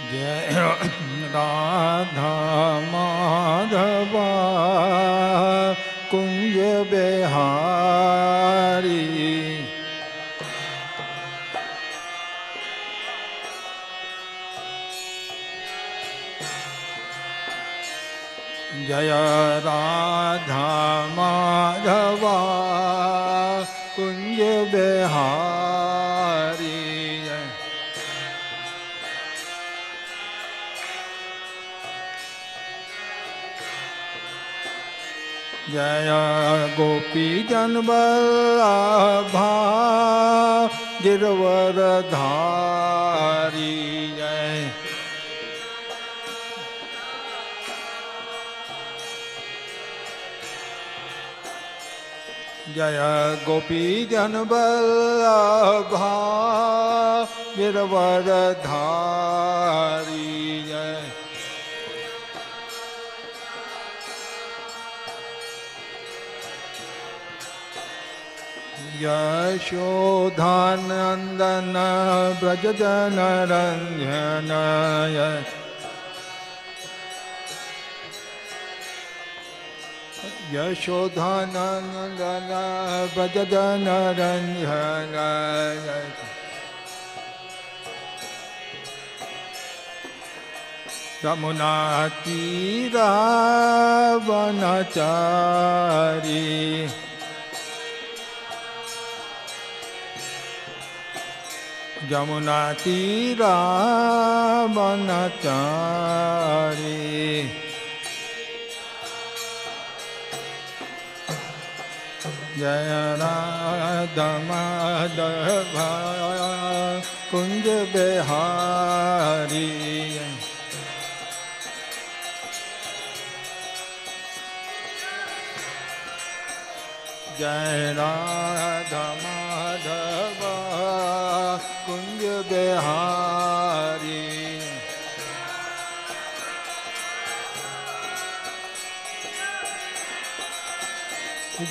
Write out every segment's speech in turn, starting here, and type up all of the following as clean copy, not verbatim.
जय राधा माधवा कुंज बिहारी। जय राधा माधवा कुंज बिहारी। जय गोपी जन वल्लभा गिरवर धारी। जय जय गोपी जन वल्लभा गिरवर धारी। जय यशोधानंदन ब्रज जन रंजन। यशोधानंदन ब्रज जन रंजन। यमुना तीरा वनचारी। यमुना तीरा वनचारी। जय राधा माधवा कुंज बिहारी। जय राधा माधवा कुंज बिहारी।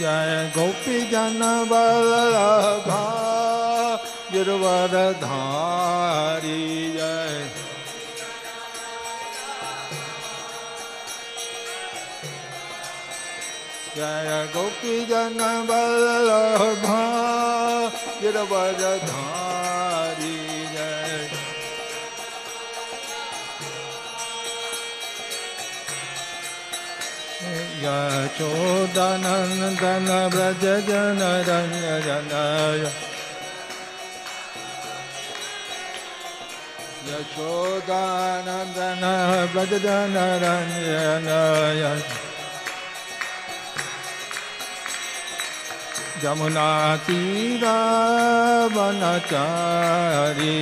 जय गोपी जन वल्लभा गिरवर धारी। जय जय गोपी जन वल्लभा गिरवर धारी। जय यशोदानंदन ब्रज जन रंजन। यशोदानंदन ब्रज जन रंजन। यमुना तीरा वनचारी।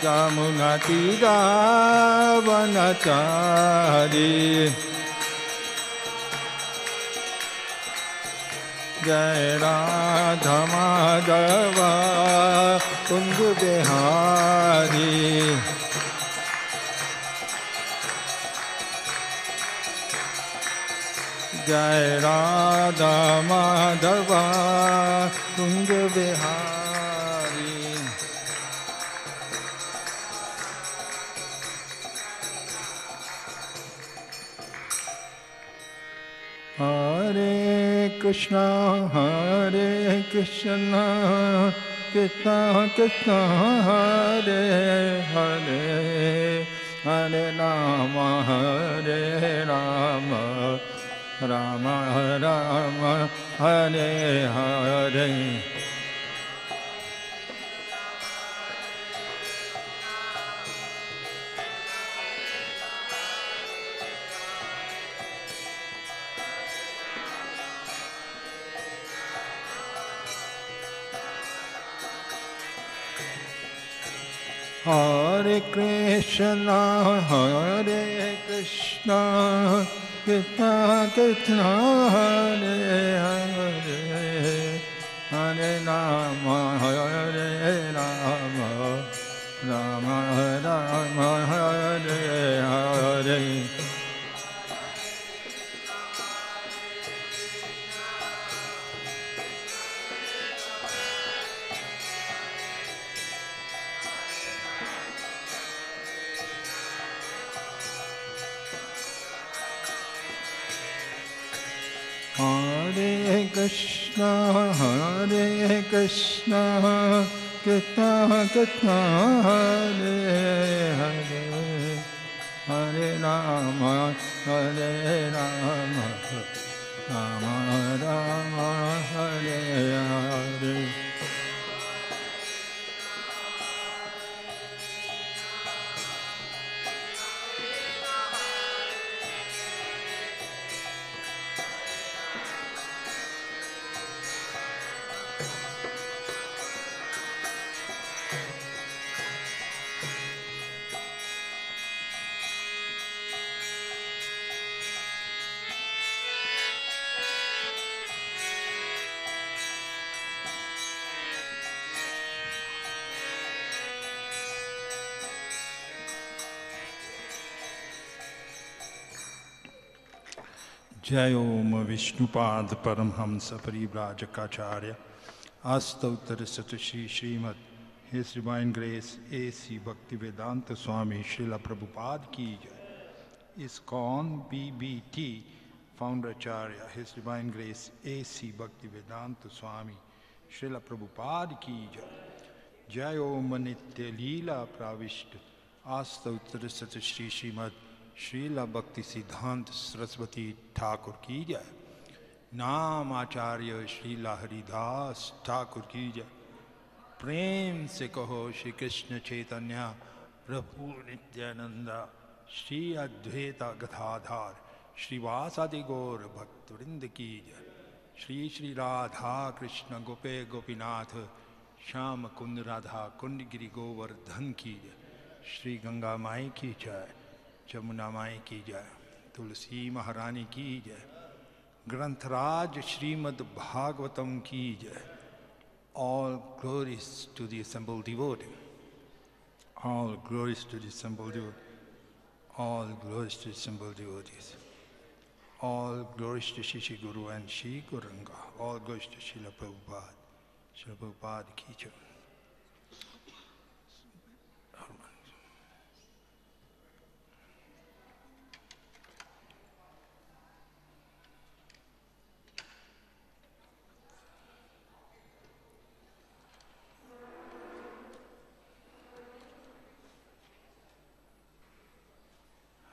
यमुना तीरा वनचारी। जय राधा माधवा कुंज बिहारी। जय राधा माधवा कुंज बिहारी। हरे कृष्णा कृष्ण कृष्ण हरे हरे हरे राम राम राम हरे हरे। हरे Krishna Krishna Krishna Hare Hare Hare Ram Ram Ram Hare Hare. Krishna Krishna Krishna Krishna Hare Hare Hare Rama Rama Rama Rama Hare Hare. जय ओम विष्णुपाद परमहंस परिव्राजकाचार्य आस्तोत्तर सतश्री श्रीमद his divine grace AC Bhaktivedanta Swami Srila Prabhupada की जय। इस्कॉन BBT फाउंडराचार्य his divine grace AC Bhaktivedanta Swami Srila Prabhupada की जय। जय ओम नित्य लीला प्राविष्ट आस्तोत्तर सतश्री श्रीमद श्रीला भक्ति सिद्धांत सरस्वती ठाकुर की जय। नाम आचार्य श्रीला हरिदास ठाकुर की जय। प्रेम से कहो श्री कृष्ण चैतन्य प्रभु नित्यानंदा श्री अद्वैता गदाधार श्रीवासादि गौर भक्तवृंद की जय। श्री श्री राधा कृष्ण गोपे गोपीनाथ श्याम कुंद राधा कुंड गिरि गोवर्धन की जय। श्री गंगा माई की जय, जमुना माई की जय, तुलसी महारानी की जय, ग्रंथराज श्रीमद् भागवतम की जय। All glories to the assembled devotee. All glories to the assembled devotee. All glories to the assembled devotees. All glories to Shri Guru and Shri Gauranga. All glories to Srila Prabhupada. Srila Prabhupada ki jai.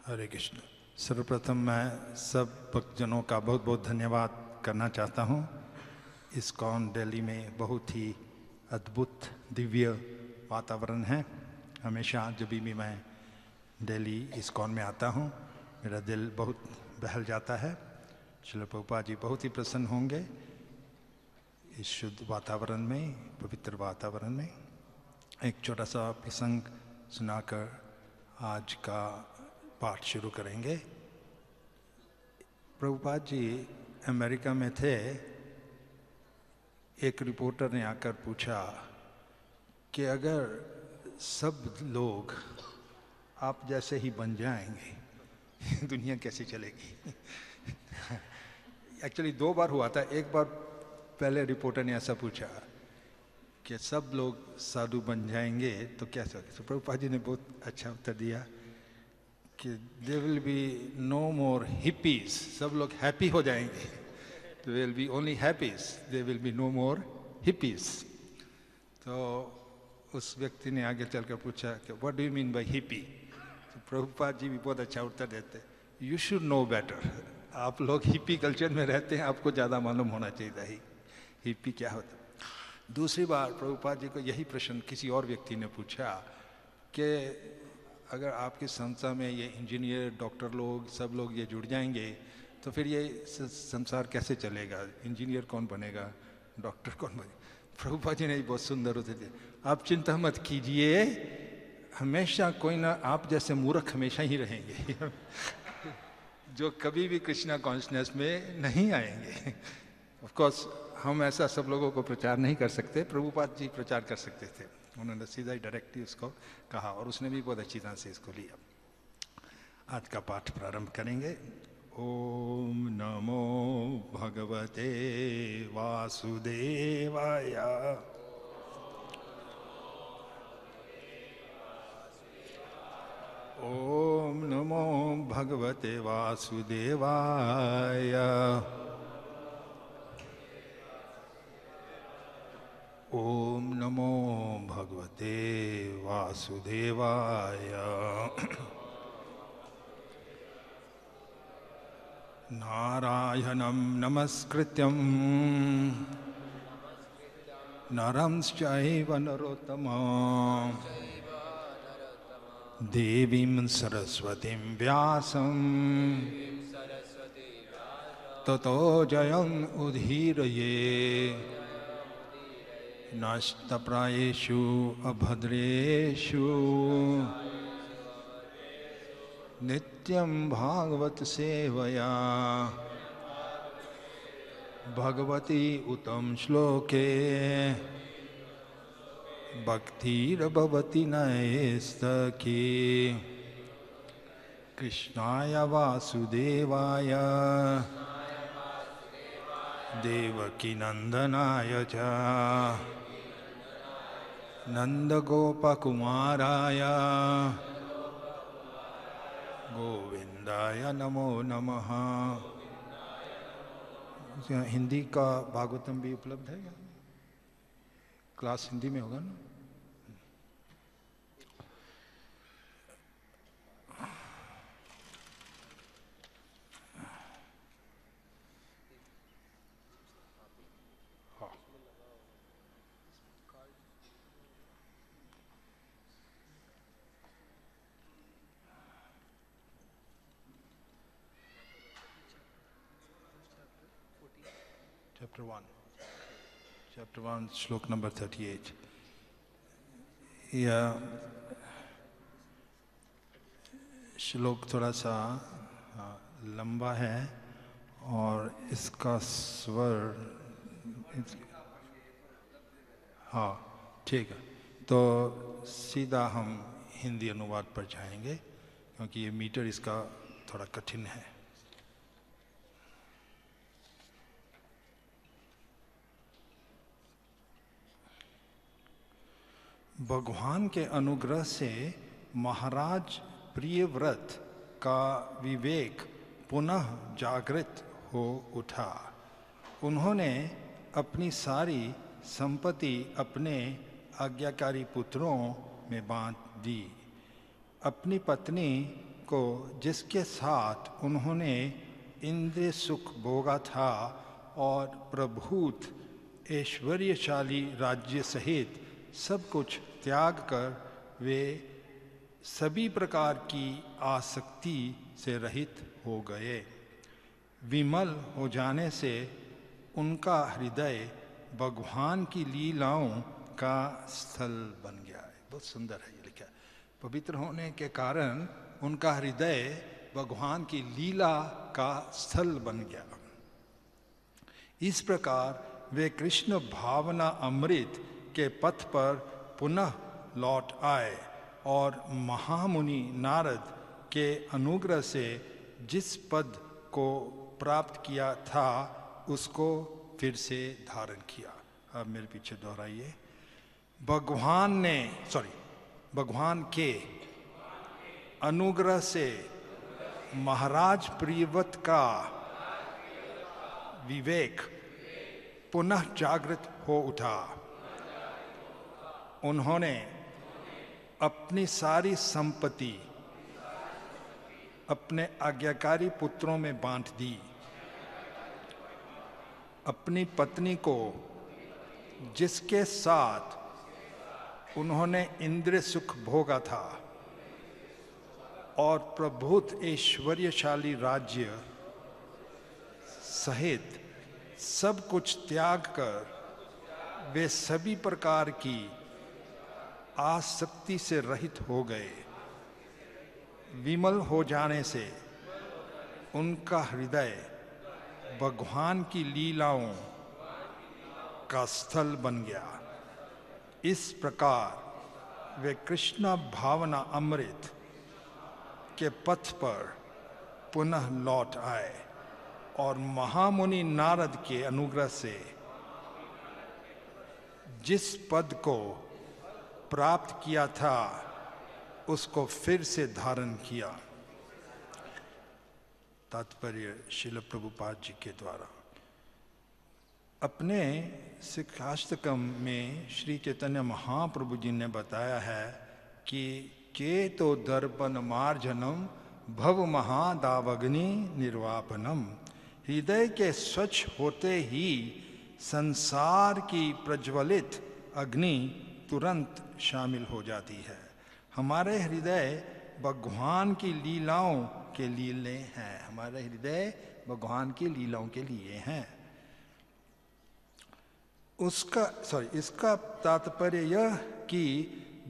हरे कृष्ण। सर्वप्रथम मैं सब भक्तजनों का बहुत बहुत धन्यवाद करना चाहता हूँ। इस्कॉन दिल्ली में बहुत ही अद्भुत दिव्य वातावरण है। हमेशा जब भी मैं दिल्ली इस्कॉन में आता हूँ मेरा दिल बहुत बहल जाता है। श्रील प्रभुपाद जी बहुत ही प्रसन्न होंगे इस शुद्ध वातावरण में, पवित्र वातावरण में। एक छोटा सा प्रसंग सुनाकर आज का पाठ शुरू करेंगे। प्रभुपाद जी अमेरिका में थे। एक रिपोर्टर ने आकर पूछा कि अगर सब लोग आप जैसे ही बन जाएंगे दुनिया कैसे चलेगी। एक्चुअली 2 बार हुआ था। एक बार पहले रिपोर्टर ने ऐसा पूछा कि सब लोग साधु बन जाएंगे तो कैसे होगा। तो प्रभुपाद जी ने बहुत अच्छा उत्तर दिया कि there will be no more hippies. सब लोग हैप्पी हो जाएंगे। There will be only happies, there will be no more hippies. तो उस व्यक्ति ने आगे चलकर पूछा कि what do you mean by hippie. तो प्रभुपाद जी भी बहुत अच्छा उत्तर देते, यू शुड नो बेटर। आप लोग हिपी कल्चर में रहते हैं, आपको ज़्यादा मालूम होना चाहिए हिपी क्या होता। दूसरी बार प्रभुपाद जी को यही प्रश्न किसी और व्यक्ति ने पूछा कि अगर आपकी संस्था में ये इंजीनियर, डॉक्टर लोग, सब लोग ये जुड़ जाएंगे तो फिर ये संसार कैसे चलेगा। इंजीनियर कौन बनेगा, डॉक्टर कौन बनेगा। प्रभुपाद जी ने बहुत सुंदर उत्तर दिया, आप चिंता मत कीजिए, हमेशा कोई ना आप जैसे मूर्ख हमेशा ही रहेंगे जो कभी भी कृष्णा कॉन्शनेस में नहीं आएंगे। ऑफ कोर्स हम ऐसा सब लोगों को प्रचार नहीं कर सकते, प्रभुपाद जी प्रचार कर सकते थे। उन्होंने सीधा ही डायरेक्टली उसको कहा और उसने भी बहुत अच्छी तरह से इसको लिया। आज का पाठ प्रारंभ करेंगे। ओम नमो भगवते वासुदेवाय। ओम नमो भगवते वासुदेवाय। ओम नमो भगवते वासुदेवाय। नारायणं नमस्कृत्यं नरं चैव नरोत्तमं देवीं सरस्वतीं व्यासं ततो जयम् उदीरये। नष्टप्रायेषु अभद्रेषु नित्यं भागवत सेवया भगवती उत्तम श्लोके भक्तिर्भवति नैस्तकी। कृष्णाय वासुदेवाय देवकीनन्दनाय च नन्दगोपकुमाराय गोविंदाय नमो नमः। हिंदी का भागवतम भी उपलब्ध है क्या? क्लास हिंदी में होगा ना? Chapter 1, श्लोक नंबर 38। यह श्लोक थोड़ा सा लंबा है और इसका स्वर हाँ ठीक है, तो सीधा हम हिंदी अनुवाद पर जाएंगे क्योंकि ये मीटर इसका थोड़ा कठिन है। भगवान के अनुग्रह से महाराज प्रियव्रत का विवेक पुनः जागृत हो उठा। उन्होंने अपनी सारी संपत्ति अपने आज्ञाकारी पुत्रों में बांट दी। अपनी पत्नी को, जिसके साथ उन्होंने इंद्रिय सुख भोगा था और प्रभुत ऐश्वर्यशाली राज्य सहित सब कुछ त्याग कर वे सभी प्रकार की आसक्ति से रहित हो गए। विमल हो जाने से उनका हृदय भगवान की लीलाओं का स्थल बन गया है। बहुत सुंदर है ये लिखा। पवित्र होने के कारण उनका हृदय भगवान की लीला का स्थल बन गया। इस प्रकार वे कृष्ण भावना अमृत के पथ पर पुनः लौट आए और महामुनि नारद के अनुग्रह से जिस पद को प्राप्त किया था उसको फिर से धारण किया। अब मेरे पीछे दोहराइए। भगवान के अनुग्रह से महाराज प्रियव्रत का विवेक पुनः जागृत हो उठा। उन्होंने अपनी सारी संपत्ति अपने आज्ञाकारी पुत्रों में बांट दी। अपनी पत्नी को, जिसके साथ उन्होंने इंद्रिय सुख भोगा था और प्रभुत ऐश्वर्यशाली राज्य सहित सब कुछ त्याग कर वे सभी प्रकार की आसक्ति से रहित हो गए। विमल हो जाने से उनका हृदय भगवान की लीलाओं का स्थल बन गया। इस प्रकार वे कृष्ण भावना अमृत के पथ पर पुनः लौट आए और महामुनि नारद के अनुग्रह से जिस पद को प्राप्त किया था उसको फिर से धारण किया। तात्पर्य श्रील प्रभुपाद जी के द्वारा। अपने शिक्षाष्टकम में श्री चैतन्य महाप्रभु जी ने बताया है कि चेतो दर्पण मार्जनम भव महादावग्नि निर्वापनम। हृदय के स्वच्छ होते ही संसार की प्रज्वलित अग्नि तुरंत शामिल हो जाती है। हमारे हृदय भगवान की लीलाओं के लिए हैं। हमारे हृदय भगवान की लीलाओं के लिए हैं। इसका तात्पर्य यह कि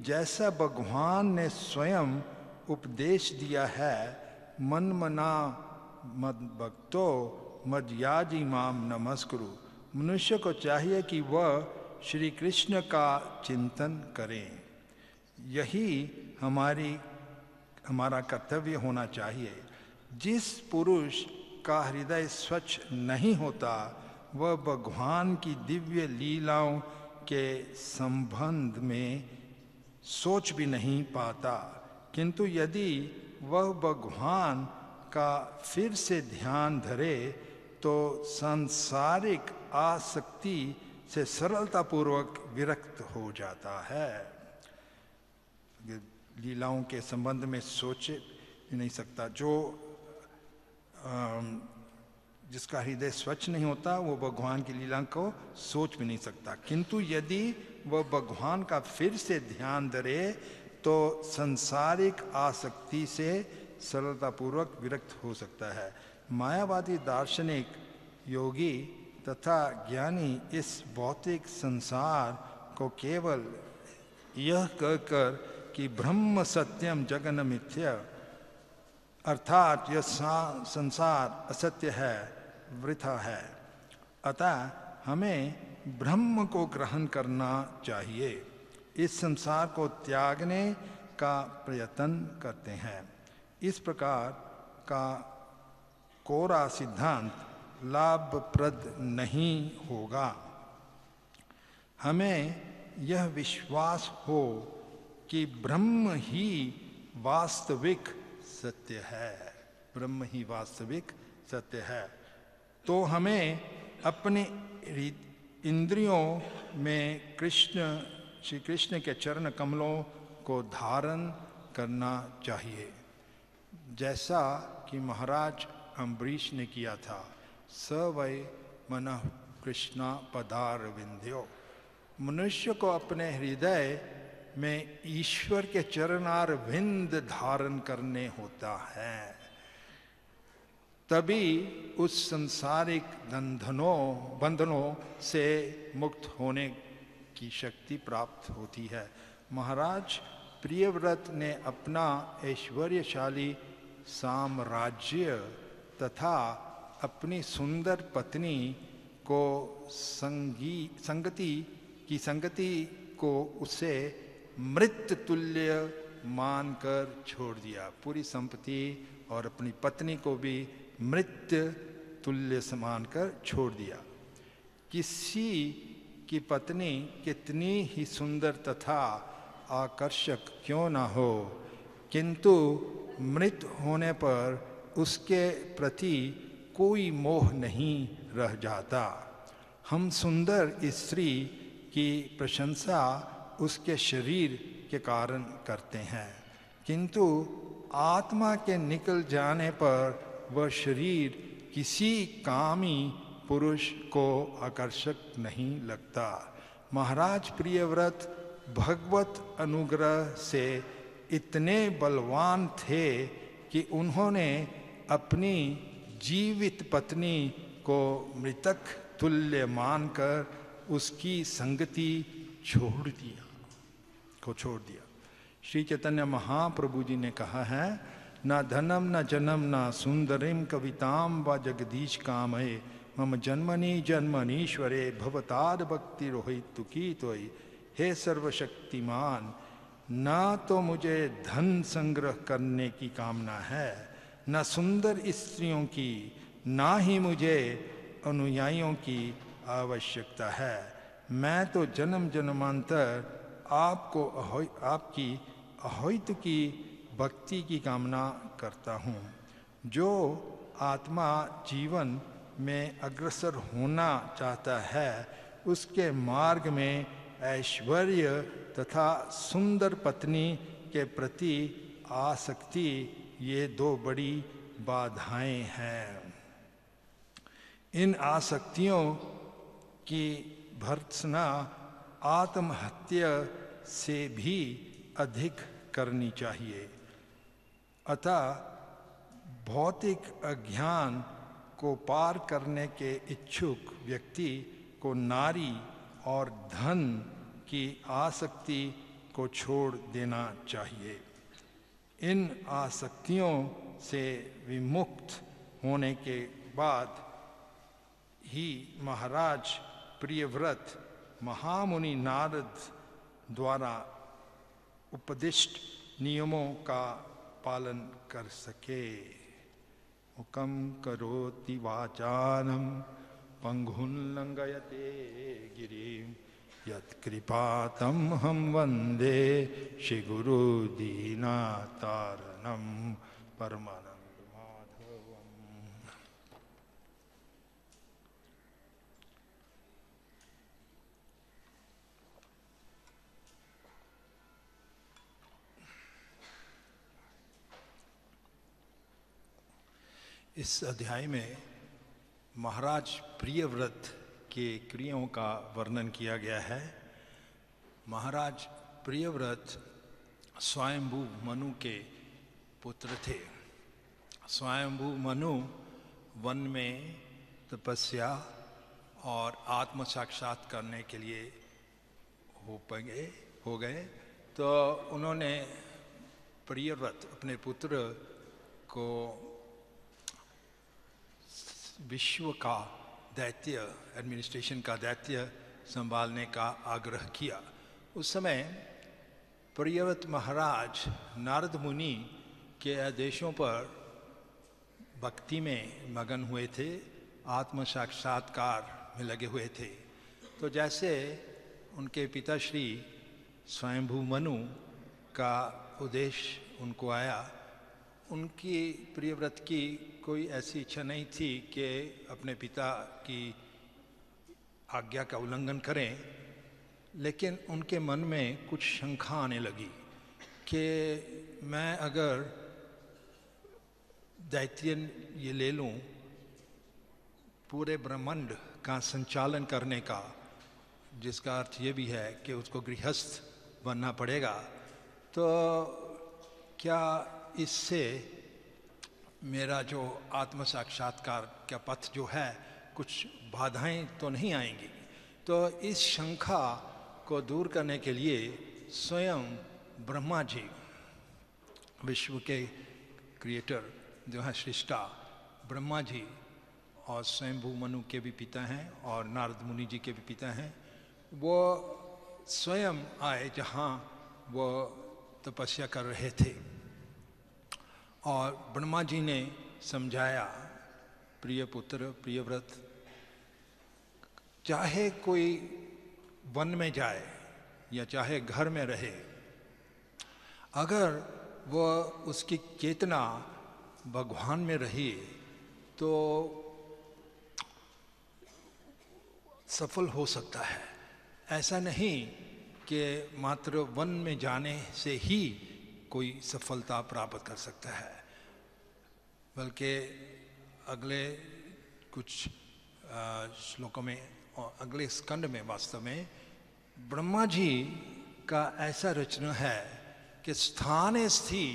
जैसा भगवान ने स्वयं उपदेश दिया है, मन मना मद भक्तो मदयाजी माम नमस्कुरु, मनुष्य को चाहिए कि वह श्री कृष्ण का चिंतन करें। यही हमारा कर्तव्य होना चाहिए। जिस पुरुष का हृदय स्वच्छ नहीं होता वह भगवान की दिव्य लीलाओं के संबंध में सोच भी नहीं पाता। किंतु यदि वह भगवान का फिर से ध्यान धरे तो सांसारिक आसक्ति से सरलतापूर्वक विरक्त हो जाता है। लीलाओं के संबंध में सोच भी नहीं सकता। जिसका हृदय स्वच्छ नहीं होता वो भगवान की लीला को सोच भी नहीं सकता। किंतु यदि वह भगवान का फिर से ध्यान धरे तो संसारिक आसक्ति से सरलतापूर्वक विरक्त हो सकता है। मायावादी दार्शनिक, योगी तथा ज्ञानी इस भौतिक संसार को केवल यह कहकर कि ब्रह्म सत्यम जगन मिथ्या, अर्थात यह संसार असत्य है, वृथा है, अतः हमें ब्रह्म को ग्रहण करना चाहिए, इस संसार को त्यागने का प्रयत्न करते हैं। इस प्रकार का कोरा सिद्धांत लाभप्रद नहीं होगा। हमें यह विश्वास हो कि ब्रह्म ही वास्तविक सत्य है, ब्रह्म ही वास्तविक सत्य है, तो हमें अपने इंद्रियों में श्री कृष्ण के चरण कमलों को धारण करना चाहिए, जैसा कि महाराज अम्बरीश ने किया था। स वै मनः कृष्णा पदारविंद्यो। मनुष्य को अपने हृदय में ईश्वर के चरणारविंद धारण करने होता है, तभी उस सांसारिक बंधनों से मुक्त होने की शक्ति प्राप्त होती है। महाराज प्रियव्रत ने अपना ऐश्वर्यशाली साम्राज्य तथा अपनी सुंदर पत्नी को संगति को उसे मृत तुल्य मानकर छोड़ दिया। पूरी संपत्ति और अपनी पत्नी को भी मृत तुल्य मानकर छोड़ दिया। किसी की पत्नी कितनी ही सुंदर तथा आकर्षक क्यों न हो, किंतु मृत होने पर उसके प्रति कोई मोह नहीं रह जाता। हम सुंदर स्त्री की प्रशंसा उसके शरीर के कारण करते हैं, किंतु आत्मा के निकल जाने पर वह शरीर किसी कामी पुरुष को आकर्षक नहीं लगता। महाराज प्रियव्रत भगवत अनुग्रह से इतने बलवान थे कि उन्होंने अपनी जीवित पत्नी को मृतक तुल्य मानकर उसकी संगति छोड़ दिया। श्री चैतन्य महाप्रभु जी ने कहा है, न धनम न जन्म न सुंदरिम कविताम व जगदीश कामये मम जन्मनि जन्मनीश्वरे भवताद भक्ति रोहित की तोय। हे सर्वशक्तिमान, न तो मुझे धन संग्रह करने की कामना है, न सुंदर स्त्रियों की, ना ही मुझे अनुयायियों की आवश्यकता है। मैं तो जन्म जन्मांतर आपकी अहोइत की भक्ति की कामना करता हूँ। जो आत्मा जीवन में अग्रसर होना चाहता है उसके मार्ग में ऐश्वर्य तथा सुंदर पत्नी के प्रति आसक्ति, ये दो बड़ी बाधाएं हैं। इन आसक्तियों की भर्त्सना आत्महत्या से भी अधिक करनी चाहिए। अतः भौतिक अज्ञान को पार करने के इच्छुक व्यक्ति को नारी और धन की आसक्ति को छोड़ देना चाहिए। इन आसक्तियों से विमुक्त होने के बाद ही महाराज प्रियव्रत महामुनि नारद द्वारा उपदिष्ट नियमों का पालन कर सके। हुकम करोति वाचानं पंगुं लंघयते गिरिं यत्कृपातं हम वंदे श्री गुरु दीनातारणं परमानंद माधवम्। इस अध्याय में महाराज प्रियव्रत के क्रियाओं का वर्णन किया गया है। महाराज प्रियव्रत स्वयंभू मनु के पुत्र थे। स्वयंभू मनु वन में तपस्या और आत्म साक्षात करने के लिए हो गए तो उन्होंने प्रियव्रत अपने पुत्र को विश्व का दैत्य, एडमिनिस्ट्रेशन का दैत्य संभालने का आग्रह किया। उस समय प्रियव्रत महाराज नारद मुनि के आदेशों पर भक्ति में मगन हुए थे, आत्म साक्षात्कार में लगे हुए थे। तो जैसे उनके पिताश्री स्वयंभू मनु का उद्देश्य उनको आया, उनकी प्रियव्रत की कोई ऐसी इच्छा नहीं थी कि अपने पिता की आज्ञा का उल्लंघन करें, लेकिन उनके मन में कुछ शंका आने लगी कि मैं अगर दैत्य ये ले लूं, पूरे ब्रह्मांड का संचालन करने का, जिसका अर्थ ये भी है कि उसको गृहस्थ बनना पड़ेगा, तो क्या इससे मेरा जो आत्म साक्षात्कार का पथ जो है कुछ बाधाएं तो नहीं आएंगी। तो इस शंका को दूर करने के लिए स्वयं ब्रह्मा जी, विश्व के क्रिएटर जो है सृष्टा ब्रह्मा जी, और स्वयंभू मनु के भी पिता हैं और नारद मुनि जी के भी पिता हैं, वो स्वयं आए जहाँ वो तपस्या कर रहे थे। और ब्रह्मा जी ने समझाया, प्रिय पुत्र प्रियव्रत, चाहे कोई वन में जाए या चाहे घर में रहे, अगर वो उसकी चेतना भगवान में रही तो सफल हो सकता है। ऐसा नहीं कि मात्र वन में जाने से ही कोई सफलता प्राप्त कर सकता है, बल्कि अगले कुछ श्लोकों में और अगले स्कंद में वास्तव में ब्रह्मा जी का ऐसा रचना है कि स्थाने स्थि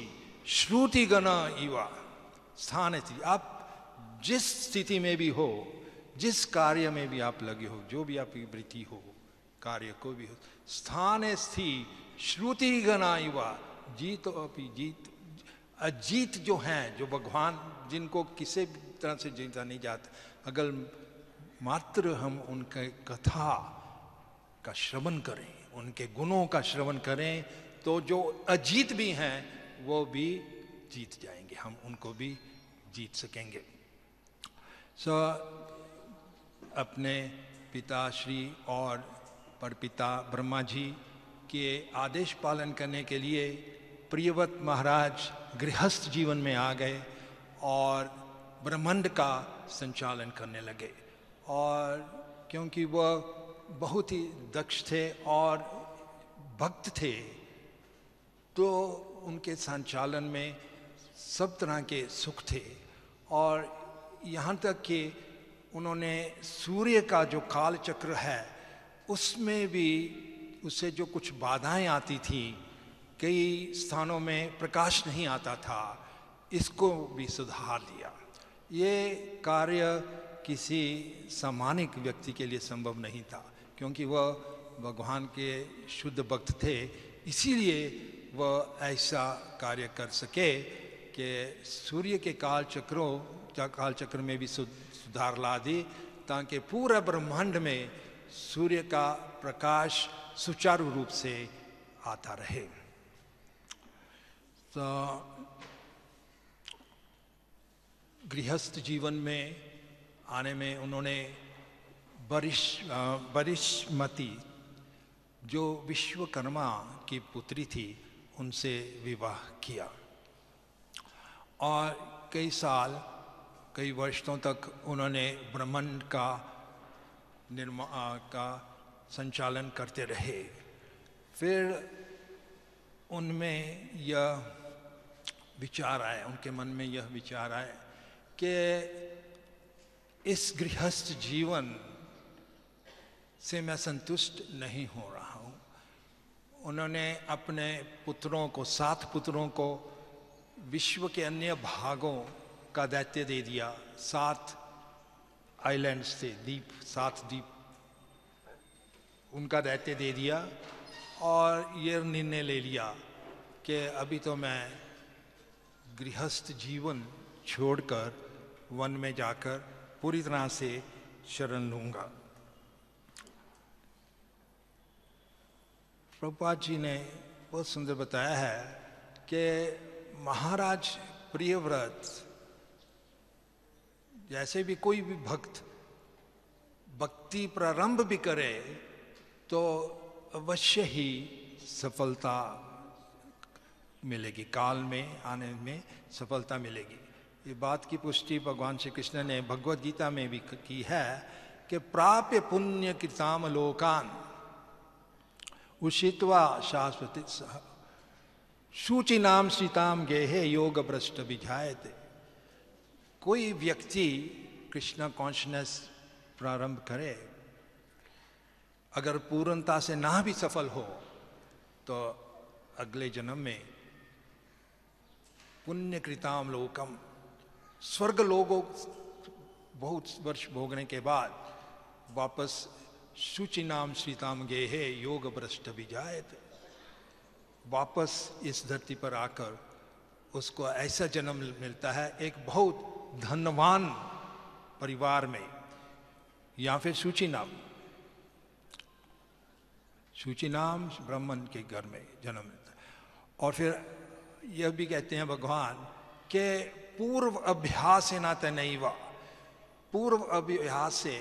श्रुति गणा इवा। स्थान स्थिति, आप जिस स्थिति में भी हो, जिस कार्य में भी आप लगे हो, जो भी आपकी वृत्ति हो, कार्य को भी हो, स्थान स्थिति श्रुति गणा इवा। जीत अपि जीत, अजीत जो हैं, जो भगवान जिनको किसी भी तरह से जीता नहीं जाता, अगर मात्र हम उनके कथा का श्रवण करें, उनके गुणों का श्रवण करें, तो जो अजीत भी हैं वो भी जीत जाएंगे, हम उनको भी जीत सकेंगे। अपने पिताश्री और परपिता ब्रह्मा जी के आदेश पालन करने के लिए प्रियव्रत महाराज गृहस्थ जीवन में आ गए और ब्रह्मांड का संचालन करने लगे। और क्योंकि वह बहुत ही दक्ष थे और भक्त थे, तो उनके संचालन में सब तरह के सुख थे। और यहाँ तक कि उन्होंने सूर्य का जो काल चक्र है उसमें भी उससे जो कुछ बाधाएं आती थी, कई स्थानों में प्रकाश नहीं आता था, इसको भी सुधार लिया। ये कार्य किसी सामान्य व्यक्ति के लिए संभव नहीं था, क्योंकि वह भगवान के शुद्ध भक्त थे, इसीलिए वह ऐसा कार्य कर सके कि सूर्य के काल चक्र में भी सुधार ला दी, ताकि पूरा ब्रह्मांड में सूर्य का प्रकाश सुचारू रूप से आता रहे। तो गृहस्थ जीवन में आने में उन्होंने बरिष्मती जो विश्वकर्मा की पुत्री थी उनसे विवाह किया, और कई वर्षों तक उन्होंने ब्रह्मांड का संचालन करते रहे। फिर उनमें यह विचार आया, उनके मन में यह विचार आया कि इस गृहस्थ जीवन से मैं संतुष्ट नहीं हो रहा हूँ। उन्होंने अपने पुत्रों को, 7 पुत्रों को विश्व के अन्य भागों का दायित्व दे दिया। 7 आइलैंड्स थे, 7 द्वीप, उनका दायित्व दे दिया और ये निर्णय ले लिया कि अभी तो मैं गृहस्थ जीवन छोड़कर वन में जाकर पूरी तरह से शरण लूंगा। प्रभुपाद जी ने बहुत सुंदर बताया है कि महाराज प्रियव्रत, जैसे भी कोई भी भक्त भक्ति प्रारंभ भी करे तो अवश्य ही सफलता मिलेगी, काल में आने में सफलता मिलेगी। ये बात की पुष्टि भगवान श्री कृष्ण ने भगवद गीता में भी की है कि प्राप्य पुण्य कृताम लोकान उषित्वा शाश्वती सूचि नाम सीताम गेहे योग भ्रष्ट विझायते। कोई व्यक्ति कृष्णा कॉन्शनेस प्रारंभ करे, अगर पूर्णता से ना भी सफल हो तो अगले जन्म में पुण्य कृताम लोकम, स्वर्ग लोगों बहुत वर्ष भोगने के बाद वापस शुचि नाम सीताम गेहे योग भ्रष्ट विजायते, वापस इस धरती पर आकर उसको ऐसा जन्म मिलता है एक बहुत धनवान परिवार में, या फिर शुचि नाम ब्राह्मण के घर में जन्म मिलता है। और फिर यह भी कहते हैं भगवान के पूर्व अभ्यास न तनैवा, पूर्व अभ्यास से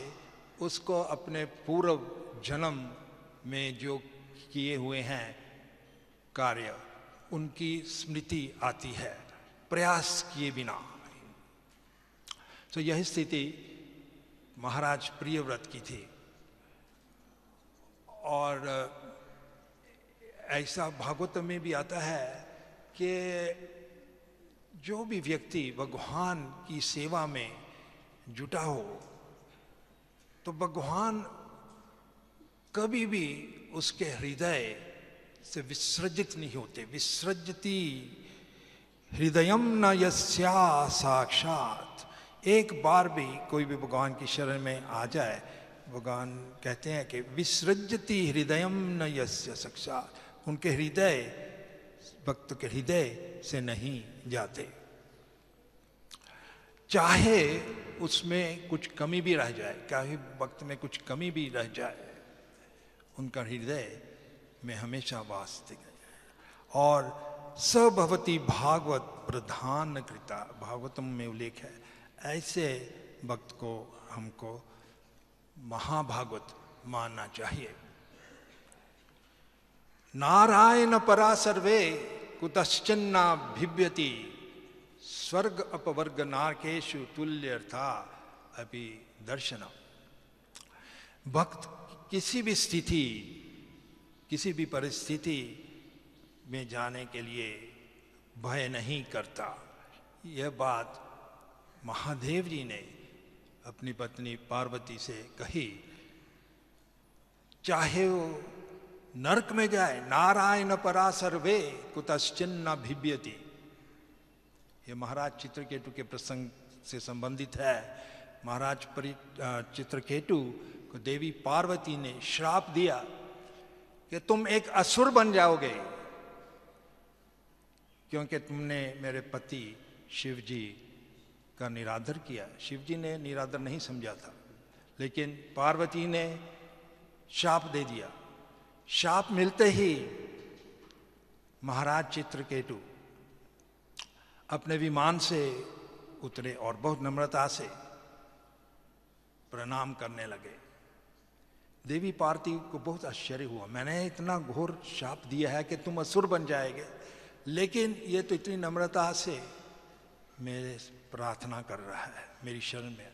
उसको अपने पूर्व जन्म में जो किए हुए हैं कार्य, उनकी स्मृति आती है प्रयास किए बिना। तो यह स्थिति महाराज प्रियव्रत की थी। और ऐसा भागवत में भी आता है कि जो भी व्यक्ति भगवान की सेवा में जुटा हो तो भगवान कभी भी उसके हृदय से विसर्जित नहीं होते। विसर्जति हृदयम न यस्या साक्षात, एक बार भी कोई भी भगवान की शरण में आ जाए, भगवान कहते हैं कि विसर्जति हृदयम न यस्य साक्षात, उनके हृदय, भक्त के हृदय से नहीं जाते, चाहे उसमें कुछ कमी भी रह जाए, चाहे भक्त में कुछ कमी भी रह जाए, उनका हृदय में हमेशा वास दिखे। और स भवति भागवत प्रधान कृता, भागवतम में उल्लेख है, ऐसे भक्त को हमको महाभागवत मानना चाहिए। नारायण परा सर्वे कुतश्चन्ना भिव्यति, स्वर्ग अपवर्ग नारकेशु तुल्यर्था अपि दर्शनम। भक्त किसी भी स्थिति, किसी भी परिस्थिति में जाने के लिए भय नहीं करता। यह बात महादेव जी ने अपनी पत्नी पार्वती से कही। चाहे वो नरक में जाए, नारायण परा सर्वे कुतश्चिन्न भिव्यति। ये महाराज चित्रकेतु के प्रसंग से संबंधित है। महाराज चित्रकेतु को देवी पार्वती ने श्राप दिया कि तुम एक असुर बन जाओगे, क्योंकि तुमने मेरे पति शिव जी का निरादर किया। शिव जी ने निरादर नहीं समझा था, लेकिन पार्वती ने शाप दे दिया। शाप मिलते ही महाराज चित्रकेतु अपने विमान से उतरे और बहुत नम्रता से प्रणाम करने लगे। देवी पार्वती को बहुत आश्चर्य हुआ, मैंने इतना घोर शाप दिया है कि तुम असुर बन जाएंगे, लेकिन ये तो इतनी नम्रता से मेरे प्रार्थना कर रहा है, मेरी शरण में।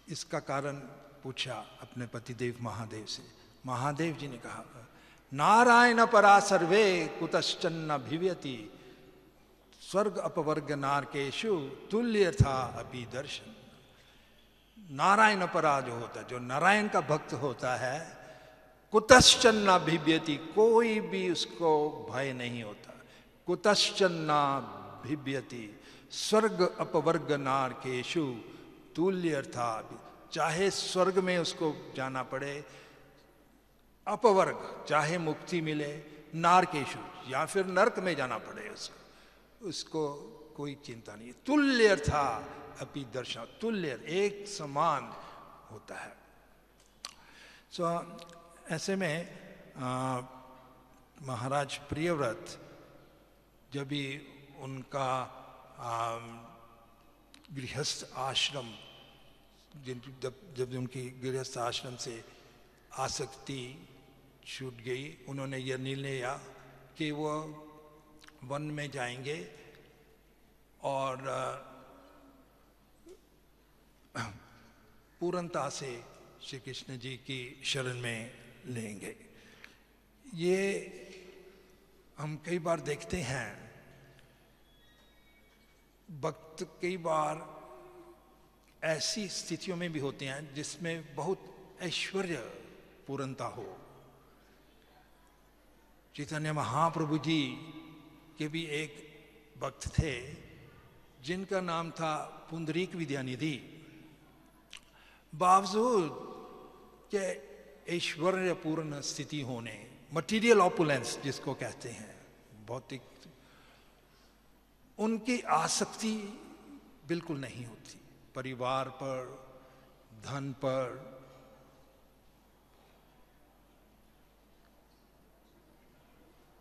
इसका कारण पूछा अपने पतिदेव महादेव से। महादेव जी ने कहा, नारायण परा सर्वे कुतश्चन्न भिव्यति, स्वर्ग अपवर्ग नारकेशु तुल्य था अभी दर्शन। नारायण परा जो होता है, जो नारायण का भक्त होता है, कुतश्चन्न भिव्यति, कोई भी उसको भय नहीं होता। कुतश्चन्न भिव्यति, स्वर्ग अपवर्ग नारकेशु तुल्य था। चाहे स्वर्ग में उसको जाना पड़े, अपवर्ग चाहे मुक्ति मिले, नारकेशु या फिर नरक में जाना पड़े उसको कोई चिंता नहीं। तुल्य था अपि दर्शन, तुल्य एक समान होता है। ऐसे में महाराज प्रियव्रत जब भी उनका गृहस्थ आश्रम, जब उनकी गृहस्थ आश्रम से आसक्ति छूट गई, उन्होंने यह निर्णय लिया कि वो वन में जाएंगे और पूर्णता से श्री कृष्ण जी की शरण में लेंगे। ये हम कई बार देखते हैं, भक्त कई बार ऐसी स्थितियों में भी होते हैं जिसमें बहुत ऐश्वर्य पूर्णता हो। चैतन्य महाप्रभु जी के भी एक भक्त थे जिनका नाम था पुंडरीक विद्यानिधि। बावजूद के ऐश्वर्यपूर्ण स्थिति होने, मटीरियल ऑपुलेंस जिसको कहते हैं, भौतिक, उनकी आसक्ति बिल्कुल नहीं होती परिवार पर, धन पर।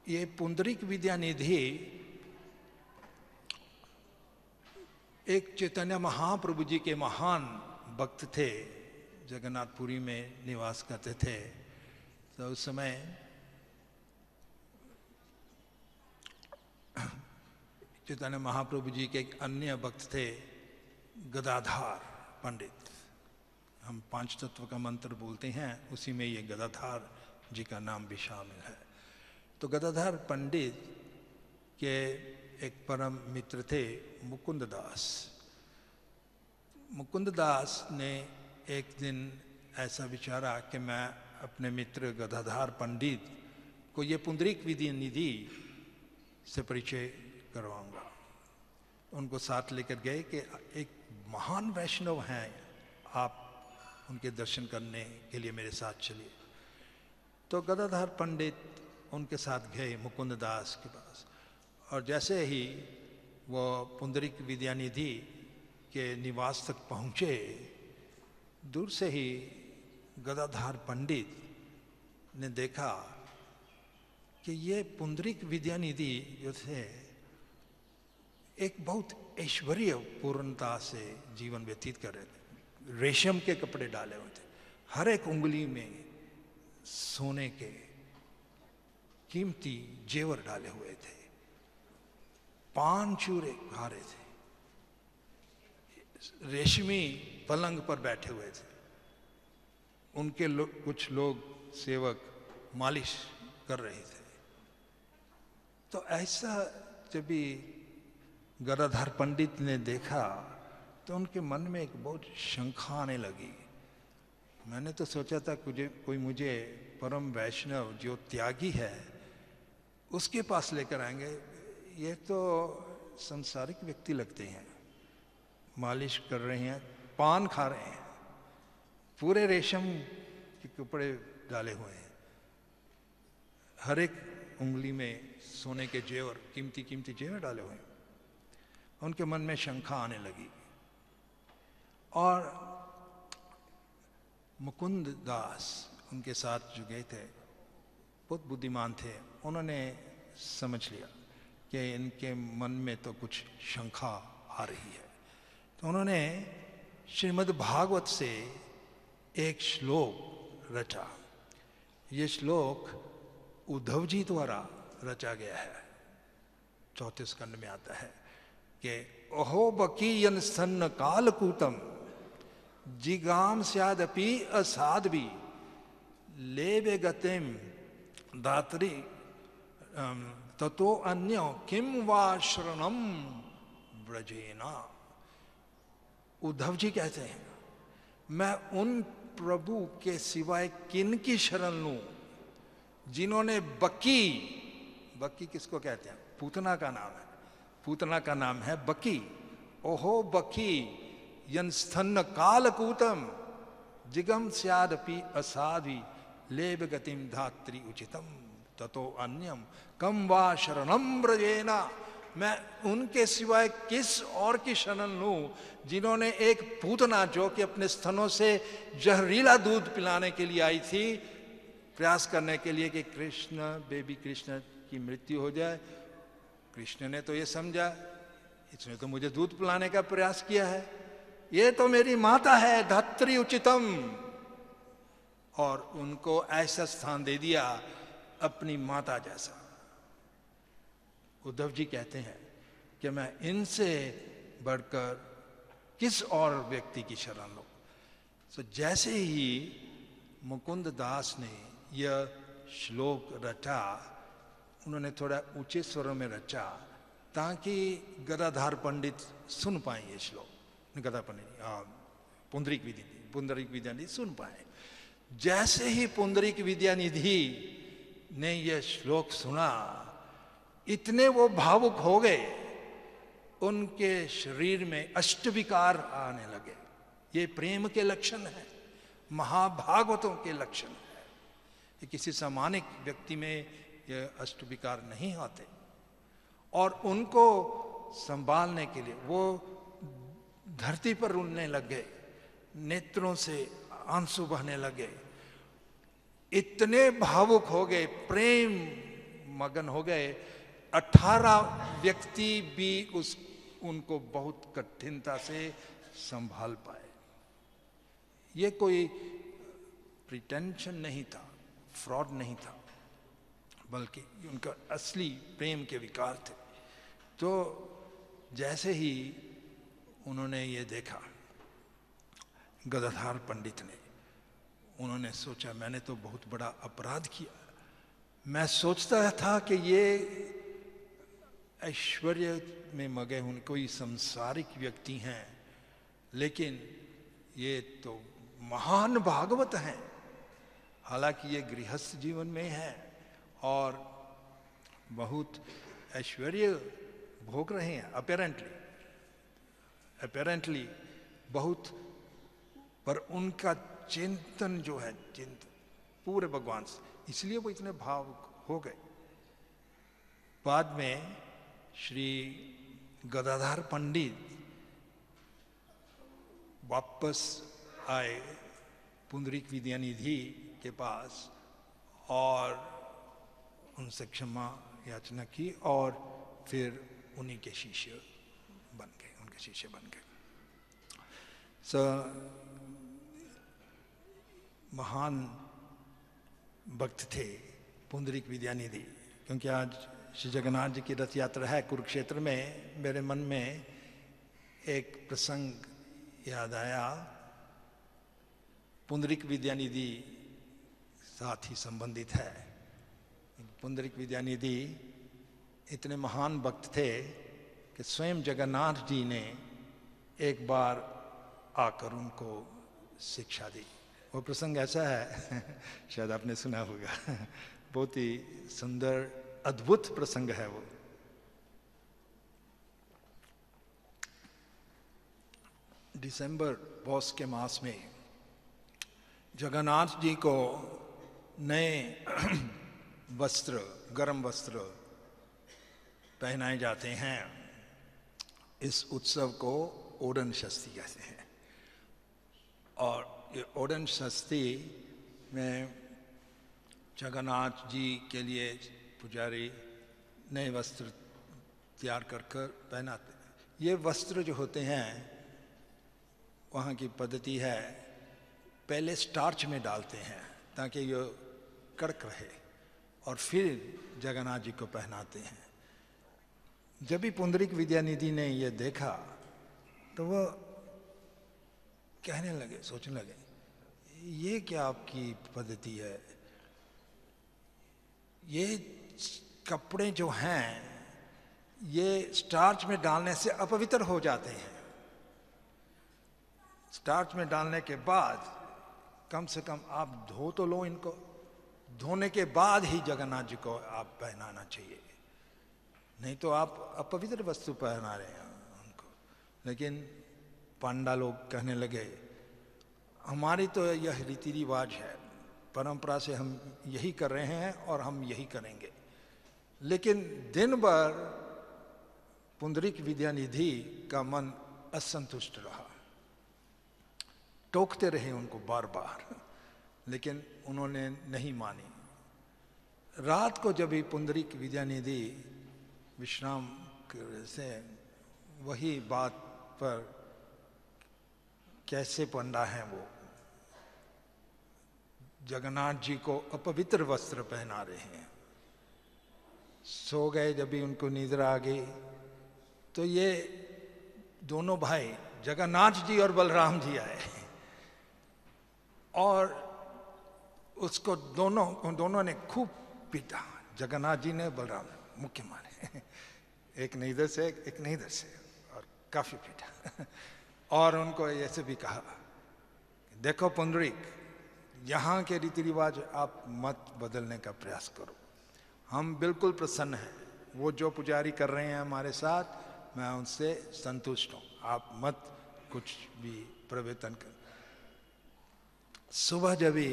ये पुंडरीक विद्यानिधि एक चैतन्य महाप्रभु जी के महान भक्त थे, जगन्नाथपुरी में निवास करते थे। तो उस समय चैतन्य महाप्रभु जी के एक अन्य भक्त थे गदाधार पंडित। हम पांच तत्व का मंत्र बोलते हैं, उसी में ये गदाधार जी का नाम भी शामिल है। तो गदाधार पंडित के एक परम मित्र थे मुकुंद दास। मुकुंद दास ने एक दिन ऐसा विचारा कि मैं अपने मित्र गदाधार पंडित को ये पुंडरीक विद्यानिधि से परिचय करवाऊंगा। उनको साथ लेकर गए कि एक महान वैष्णव हैं, आप उनके दर्शन करने के लिए मेरे साथ चलिए। तो गदाधार पंडित उनके साथ गए मुकुंद दास के पास, और जैसे ही वो पुंडरीक विद्यानिधि के निवास तक पहुँचे, दूर से ही गदाधार पंडित ने देखा कि ये पुंडरीक विद्यानिधि जो थे एक बहुत ऐश्वर्य पूर्णता से जीवन व्यतीत कर रहे थे। रेशम के कपड़े डाले हुए थे, हर एक उंगली में सोने के कीमती जेवर डाले हुए थे, पान चूरे खा रहे थे, रेशमी पलंग पर बैठे हुए थे। उनके कुछ लोग सेवक मालिश कर रहे थे। तो ऐसा जब भी गदाधर पंडित ने देखा तो उनके मन में एक बहुत शंका आने लगी। मैंने तो सोचा था कोई मुझे परम वैष्णव जो त्यागी है उसके पास लेकर आएंगे, ये तो संसारिक व्यक्ति लगते हैं, मालिश कर रहे हैं, पान खा रहे हैं, पूरे रेशम के कपड़े डाले हुए हैं, हर एक उंगली में सोने के जेवर, कीमती कीमती जेवर डाले हुए हैं। उनके मन में शंका आने लगी। और मुकुंद दास उनके साथ जो गए थे बहुत बुद्धिमान थे, उन्होंने समझ लिया कि इनके मन में तो कुछ शंका आ रही है। तो उन्होंने श्रीमद् भागवत से एक श्लोक रचा। ये श्लोक उद्धव जी द्वारा रचा गया है, चौथे स्कंद में आता है कि अहो बकीयन सन्न कालकूटम जिगाम स्यादपि असाध्वी लेवे गतिम दात्री ततो अन्य किम वा शरणम व्रजेना। उद्धव जी कहते हैं, मैं उन प्रभु के सिवाय किन की शरण लूं जिन्होंने बकी, बकी किसको कहते हैं? पूतना का नाम है, पूतना का नाम है बकी। ओहो बकी यन कालकूटम जिगम स्यादपि असाधि लेब गतिम धात्री उचितम ततो अन्यम कम वा शरणम ब्रजेना। मैं उनके सिवाय किस और की शरण लूं जिन्होंने एक पूतना जो कि अपने स्तनों से जहरीला दूध पिलाने के लिए आई थी, प्रयास करने के लिए कि कृष्ण, बेबी कृष्ण की मृत्यु हो जाए। कृष्ण ने तो ये समझा इसने तो मुझे दूध पिलाने का प्रयास किया है, ये तो मेरी माता है धात्री उचितम, और उनको ऐसा स्थान दे दिया अपनी माता जैसा। उद्धव जी कहते हैं कि मैं इनसे बढ़कर किस और व्यक्ति की शरण लूं। तो जैसे ही मुकुंद दास ने यह श्लोक रचा, उन्होंने थोड़ा ऊंचे स्वरों में रचा ताकि गदाधर पंडित सुन पाए ये श्लोक। गदा पंडित पुंडरीक विद्यानिधि सुन पाए। जैसे ही पुंडरीक विद्यानिधि ने यह श्लोक सुना, इतने वो भावुक हो गए, उनके शरीर में अष्टविकार आने लगे। ये प्रेम के लक्षण है, महाभागवतों के लक्षण है। ये किसी सामान्य व्यक्ति में ये अष्टविकार नहीं आते। और उनको संभालने के लिए वो धरती पर रुलने लग गए, नेत्रों से आंसू बहने लगे, इतने भावुक हो गए, प्रेम मगन हो गए। 18 व्यक्ति भी उनको बहुत कठिनता से संभाल पाए। ये कोई प्रिटेंशन नहीं था, फ्रॉड नहीं था, बल्कि उनका असली प्रेम के विकार थे। तो जैसे ही उन्होंने ये देखा, गदाधर पंडित ने, उन्होंने सोचा मैंने तो बहुत बड़ा अपराध किया। मैं सोचता था कि ये ऐश्वर्य में मगे हुए कोई संसारिक व्यक्ति हैं, लेकिन ये तो महान भागवत हैं। हालांकि ये गृहस्थ जीवन में है और बहुत ऐश्वर्य भोग रहे हैं अपेरेंटली बहुत, पर उनका चिंतन जो है, चिंतन पूरे भगवान से, इसलिए वो इतने भावुक हो गए। बाद में श्री गदाधर पंडित वापस आए पुंडरीक विद्यानिधि के पास और उनसे क्षमा याचना की और फिर उन्हीं के शिष्य बन गए, उनके शिष्य बन गए। महान भक्त थे पुंडरीक विद्यानिधि। क्योंकि आज श्री जगन्नाथ जी की रथ यात्रा है कुरुक्षेत्र में, मेरे मन में एक प्रसंग याद आया पुंडरीक विद्यानिधि साथ ही संबंधित है। पुंडरीक विद्यानिधि इतने महान भक्त थे कि स्वयं जगन्नाथ जी ने एक बार आकर उनको शिक्षा दी। वो प्रसंग ऐसा है शायद आपने सुना होगा, बहुत ही सुंदर अद्भुत प्रसंग है वो। दिसंबर पौष के मास में जगन्नाथ जी को नए वस्त्र, गर्म वस्त्र पहनाए जाते हैं। इस उत्सव को ओडन षष्ठी कहते हैं। और ये ओडन षष्ठी में जगन्नाथ जी के लिए पुजारी नए वस्त्र तैयार कर कर पहनाते हैं। ये वस्त्र जो होते हैं, वहाँ की पद्धति है पहले स्टार्च में डालते हैं ताकि ये कड़क रहे और फिर जगन्नाथ जी को पहनाते हैं। जब भी पुंडरीक विद्यानिधि ने ये देखा तो वो कहने लगे, सोचने लगे, ये क्या आपकी पद्धति है? ये कपड़े जो हैं ये स्टार्च में डालने से अपवित्र हो जाते हैं। स्टार्च में डालने के बाद कम से कम आप धो तो लो इनको, धोने के बाद ही जगन्नाथ जी को आप पहनाना चाहिए, नहीं तो आप अपवित्र वस्तु पहना रहे हैं उनको। लेकिन पांडा लोग कहने लगे, हमारी तो यह रीति रिवाज है, परंपरा से हम यही कर रहे हैं और हम यही करेंगे। लेकिन दिन भर पुंडरीक विद्यानिधि का मन असंतुष्ट रहा, टोकते रहे उनको बार बार, लेकिन उन्होंने नहीं मानी। रात को जब भी पुंडरीक विद्यानिधि विश्राम से वही बात पर कैसे पंडा हैं वो जगन्नाथ जी को अपवित्र वस्त्र पहना रहे हैं, सो गए। जब भी उनको नींद आ गई तो ये दोनों भाई जगन्नाथ जी और बलराम जी आए और उसको दोनों ने खूब पीटा। जगन्नाथ जी ने बलराम मुख्य माने, एक नहीं इधर से एक नहीं इधर से, और काफी पीटा। और उनको ऐसे भी कहा, देखो पुंडरीक, यहाँ के रीति रिवाज आप मत बदलने का प्रयास करो, हम बिल्कुल प्रसन्न हैं, वो जो पुजारी कर रहे हैं हमारे साथ मैं उनसे संतुष्ट हूँ, आप मत कुछ भी परिवर्तन कर। सुबह जब भी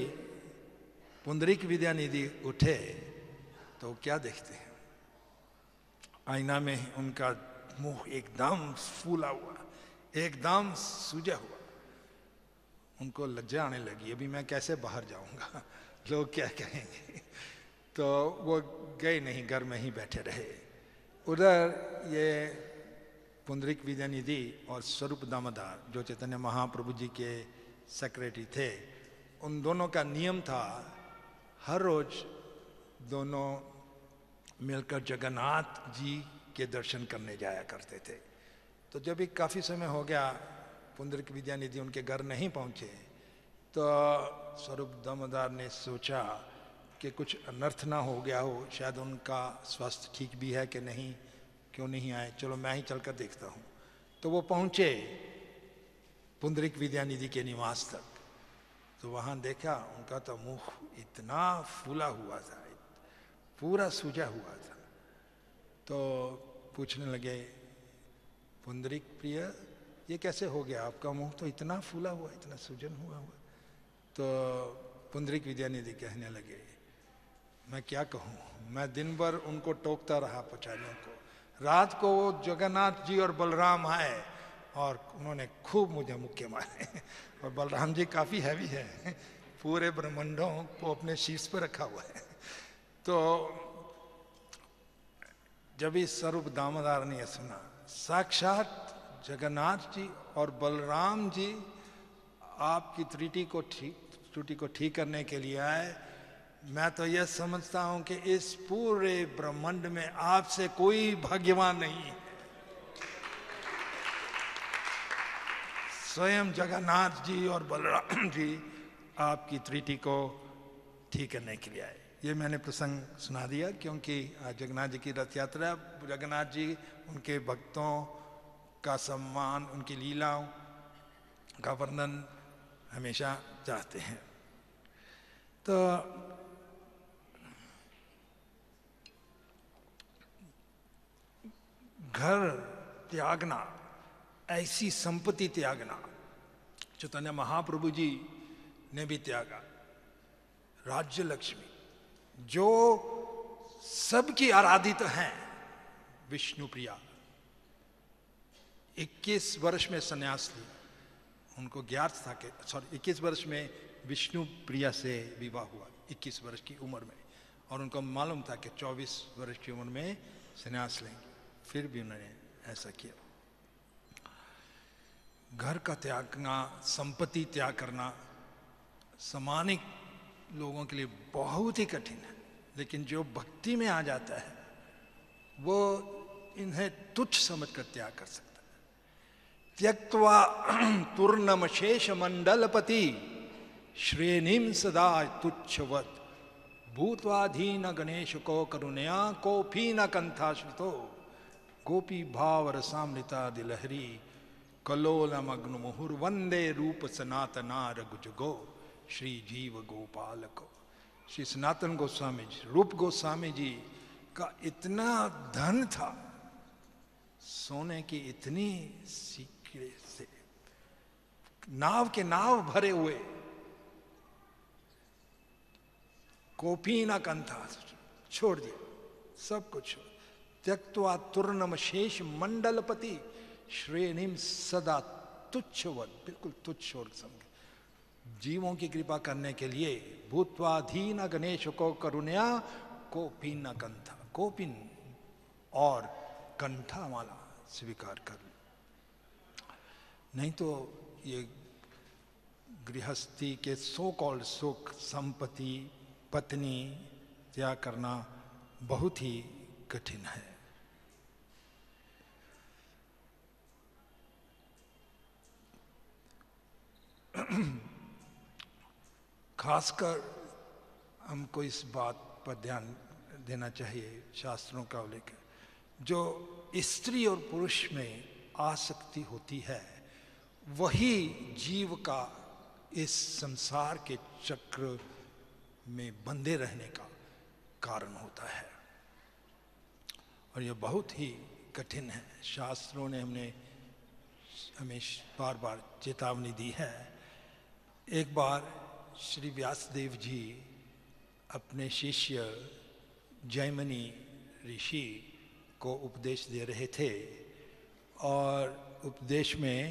पुंडरीक विद्यानिधि उठे तो क्या देखते हैं, आईना में उनका मुंह एकदम फूला हुआ, एकदम सूजा हुआ। उनको लज्जा आने लगी, अभी मैं कैसे बाहर जाऊंगा, लोग क्या कहेंगे। तो वो गए नहीं, घर में ही बैठे रहे। उधर ये पुंडरीक विद्यानिधि और स्वरूप दामोदर जो चैतन्य महाप्रभु जी के सेक्रेटरी थे, उन दोनों का नियम था हर रोज दोनों मिलकर जगन्नाथ जी के दर्शन करने जाया करते थे। तो जब भी काफ़ी समय हो गया पुंडरीक विद्यानिधि उनके घर नहीं पहुंचे, तो स्वरूप दामोदर ने सोचा कि कुछ अनर्थ ना हो गया हो, शायद उनका स्वास्थ्य ठीक भी है कि नहीं, क्यों नहीं आए, चलो मैं ही चलकर देखता हूँ। तो वो पहुँचे पुंडरीक विद्यानिधि के निवास तक, तो वहाँ देखा उनका तो मुंह इतना फूला हुआ था, पूरा सूजा हुआ था। तो पूछने लगे, पुंडरीक प्रिय, ये कैसे हो गया, आपका मुंह तो इतना फूला हुआ, इतना सूजन हुआ। तो पुंडरीक विद्यानिधि कहने लगे, मैं क्या कहूँ, मैं दिन भर उनको टोकता रहा पुजारियों को, रात को वो जगन्नाथ जी और बलराम आए और उन्होंने खूब मुझे मुक्के मारे। और बलराम जी काफ़ी हैवी है, पूरे ब्रह्मांडों को अपने शीर्ष पर रखा हुआ है। तो जब इस स्वरूप दामोदर ने सुना, साक्षात जगन्नाथ जी और बलराम जी आपकी त्रुटि को ठीक करने के लिए आए, मैं तो यह समझता हूं कि इस पूरे ब्रह्मांड में आपसे कोई भाग्यवान नहीं है। स्वयं जगन्नाथ जी और बलराम जी आपकी त्रुटि को ठीक करने के लिए आए। ये मैंने प्रसंग सुना दिया क्योंकि आज जगन्नाथ जी की रथ यात्रा, जगन्नाथ जी उनके भक्तों का सम्मान, उनकी लीलाओं का वर्णन हमेशा चाहते हैं। तो घर त्यागना, ऐसी संपत्ति त्यागना, चैतन्य महाप्रभु जी ने भी त्यागा। राज्य लक्ष्मी जो सबकी आराधित हैं, विष्णु प्रिया 21 वर्ष में संन्यास ली। उनको ज्ञात था कि 21 वर्ष में विष्णु प्रिया से विवाह हुआ, 21 वर्ष की उम्र में, और उनको मालूम था कि 24 वर्ष की उम्र में संन्यास लेंगे, फिर भी उन्होंने ऐसा किया। घर का त्यागना, संपत्ति त्याग करना सामान्य लोगों के लिए बहुत ही कठिन है, लेकिन जो भक्ति में आ जाता है वो इन्हें तुच्छ समझकर त्याग कर सकता है। त्यक्त्वा तूर्णम शेष मंडलपति श्रेणीम सदा तुच्छवत भूतवाधीन गणेश को करुणया कोपी न कंथाश्रितो गोपी भाव रसामृता दिलहरी कलोलमग्न मुहुर वंदे रूप सनातना रघुजगो श्री जीव गोपाल को। श्री सनातन गोस्वामी जी, रूप गोस्वामी जी का इतना धन था, सोने की इतनी सीकड़े से नाव के नाव भरे हुए, कोपीना कंथा छोड़ दिया, सब कुछ त्यक्त्वा तूर्णम शेष मंडलपति श्रेणीम सदा तुच्छवत, बिल्कुल तुच्छ और समझ, जीवों की कृपा करने के लिए भूतवाधीन गणेश को करुणया कोपिन कंथा, कोपिन और कंठा माला स्वीकार कर। नहीं तो ये गृहस्थी के सो कॉल्ड सुख, संपत्ति, पत्नी त्याग करना बहुत ही कठिन है। खासकर हमको इस बात पर ध्यान देना चाहिए, शास्त्रों का उल्लेख, जो स्त्री और पुरुष में आसक्ति होती है वही जीव का इस संसार के चक्र में बंधे रहने का कारण होता है, और यह बहुत ही कठिन है। शास्त्रों ने हमें बार बार चेतावनी दी है। एक बार श्री व्यासदेव जी अपने शिष्य जैमिनी ऋषि को उपदेश दे रहे थे, और उपदेश में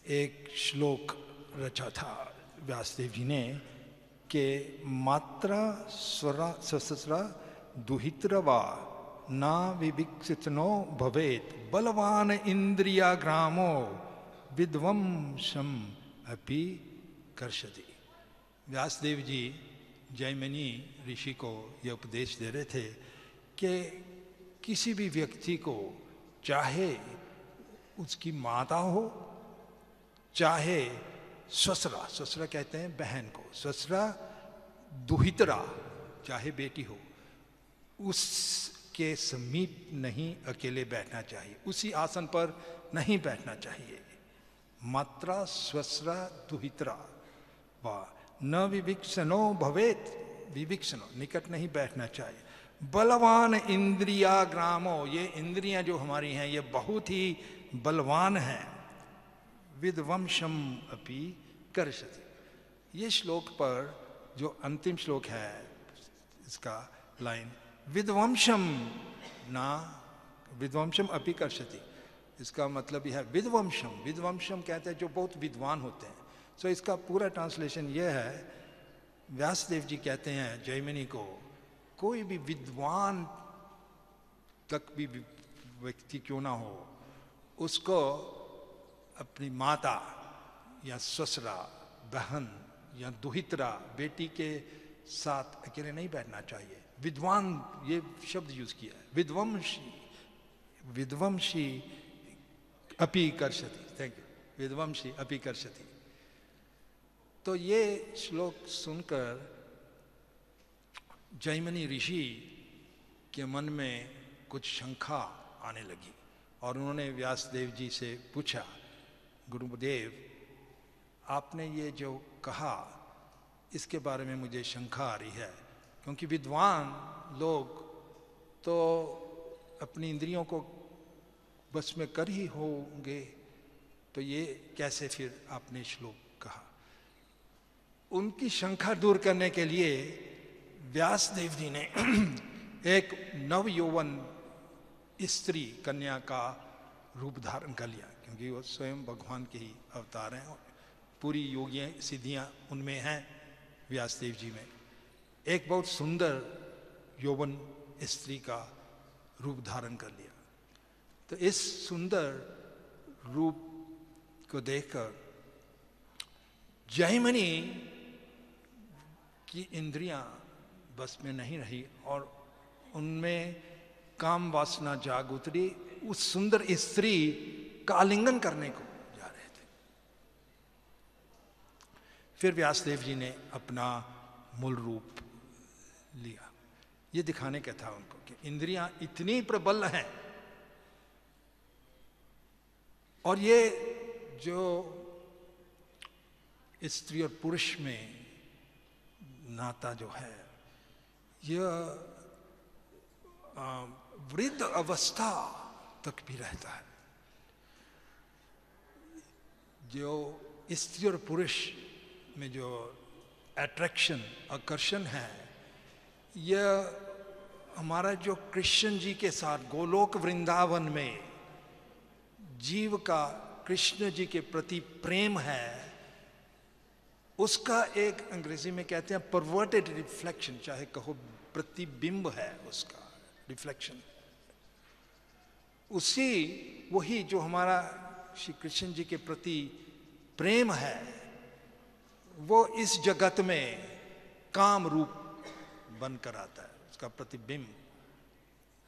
एक श्लोक रचा था व्यासदेव जी ने कि मात्रा स्वरा ससरा दुहित्रवा ना विविक्षितनो भवेत बलवान इंद्रिया ग्रामो विध्वंसम अपि कर्षति। व्यासदेव जी जैमिनी ऋषि को यह उपदेश दे रहे थे कि किसी भी व्यक्ति को, चाहे उसकी माता हो, चाहे ससुरा, ससुरा कहते हैं बहन को, ससुरा, दुहितरा चाहे बेटी हो, उसके समीप नहीं अकेले बैठना चाहिए, उसी आसन पर नहीं बैठना चाहिए। मात्रा स्वसरा दुहितरा वा न विविक्षनो भवेत, विविक्षनो निकट नहीं बैठना चाहिए। बलवान इंद्रिया ग्रामो, ये इंद्रियां जो हमारी हैं ये बहुत ही बलवान हैं। विध्वंसम अपि कर्षति, ये श्लोक पर जो अंतिम श्लोक है इसका लाइन विध्वंसम ना विध्वंसम अपि कर्षति, इसका मतलब यह है विध्वंसम, विध्वंसम कहते हैं जो बहुत विद्वान होते हैं। सो इसका पूरा ट्रांसलेशन यह है, व्यासदेव जी कहते हैं जैमिनी को, कोई भी विद्वान तक भी व्यक्ति क्यों ना हो, उसको अपनी माता या ससुरा, बहन या दुहितरा, बेटी के साथ अकेले नहीं बैठना चाहिए। विद्वान ये शब्द यूज किया है, विध्वंसी, विध्वंसी अपि कर्षति, थैंक यू, विध्वंसी अपि कर्षति। तो ये श्लोक सुनकर जैमिनी ऋषि के मन में कुछ शंका आने लगी और उन्होंने व्यासदेव जी से पूछा, गुरुदेव आपने ये जो कहा इसके बारे में मुझे शंका आ रही है, क्योंकि विद्वान लोग तो अपनी इंद्रियों को बस में कर ही होंगे, तो ये कैसे फिर आपने श्लोक कहा। उनकी शंका दूर करने के लिए व्यासदेव जी ने एक नव यौवन स्त्री कन्या का रूप धारण कर लिया, क्योंकि वो स्वयं भगवान के ही अवतार हैं, पूरी योगियाँ सिद्धियाँ उनमें हैं व्यासदेव जी में। एक बहुत सुंदर यौवन स्त्री का रूप धारण कर लिया। तो इस सुंदर रूप को देखकर जैमिनी की इंद्रियां बस में नहीं रही और उनमें काम वासना जाग उतरी। उस सुंदर स्त्री का आलिंगन करने को जा रहे थे। फिर व्यासदेव जी ने अपना मूल रूप लिया। ये दिखाने का था उनको कि इंद्रियां इतनी प्रबल हैं और ये जो स्त्री और पुरुष में नाता जो है यह वृद्ध अवस्था तक भी रहता है। जो स्त्री और पुरुष में जो अट्रैक्शन आकर्षण है, यह हमारा जो कृष्ण जी के साथ गोलोक वृंदावन में जीव का कृष्ण जी के प्रति प्रेम है, उसका एक अंग्रेजी में कहते हैं परवर्टेड रिफ्लेक्शन, चाहे कहो प्रतिबिंब है उसका रिफ्लेक्शन। उसी वही जो हमारा श्री कृष्ण जी के प्रति प्रेम है वो इस जगत में काम रूप बनकर आता है, उसका प्रतिबिंब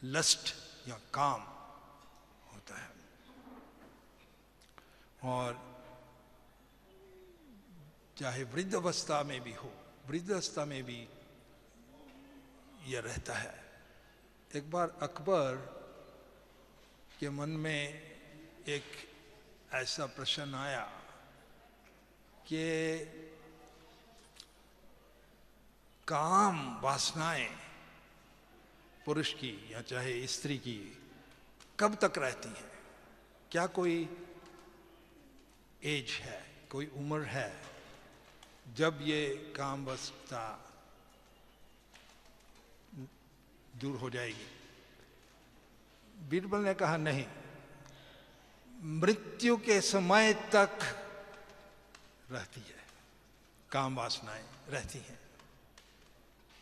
लस्ट या काम होता है। और चाहे वृद्ध अवस्था में भी हो, वृद्ध अवस्था में भी यह रहता है। एक बार अकबर के मन में एक ऐसा प्रश्न आया कि काम वासनाएं पुरुष की या चाहे स्त्री की कब तक रहती हैं? क्या कोई एज है, कोई उम्र है जब ये काम वासना दूर हो जाएगी? बीरबल ने कहा नहीं, मृत्यु के समय तक रहती है, काम वासनाएं रहती हैं।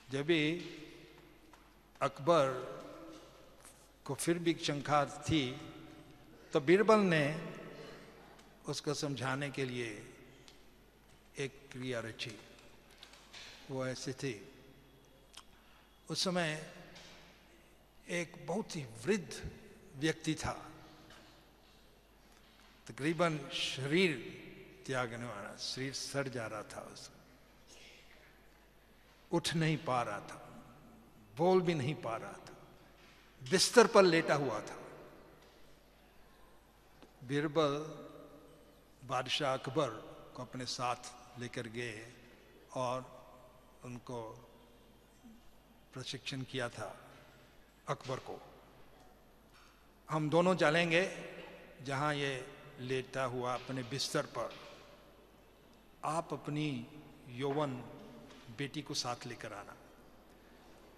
जब भी अकबर को फिर भी शंका थी तो बीरबल ने उसको समझाने के लिए एक क्रिया रची। वो ऐसे थी, उस समय एक बहुत ही वृद्ध व्यक्ति था, तकरीबन शरीर त्यागने वाला, शरीर सड़ जा रहा था, उसका उठ नहीं पा रहा था, बोल भी नहीं पा रहा था, बिस्तर पर लेटा हुआ था। बीरबल बादशाह अकबर को अपने साथ लेकर गए और उनको प्रशिक्षण किया था अकबर को, हम दोनों चलेंगे जहां ये लेटा हुआ अपने बिस्तर पर, आप अपनी यौवन बेटी को साथ लेकर आना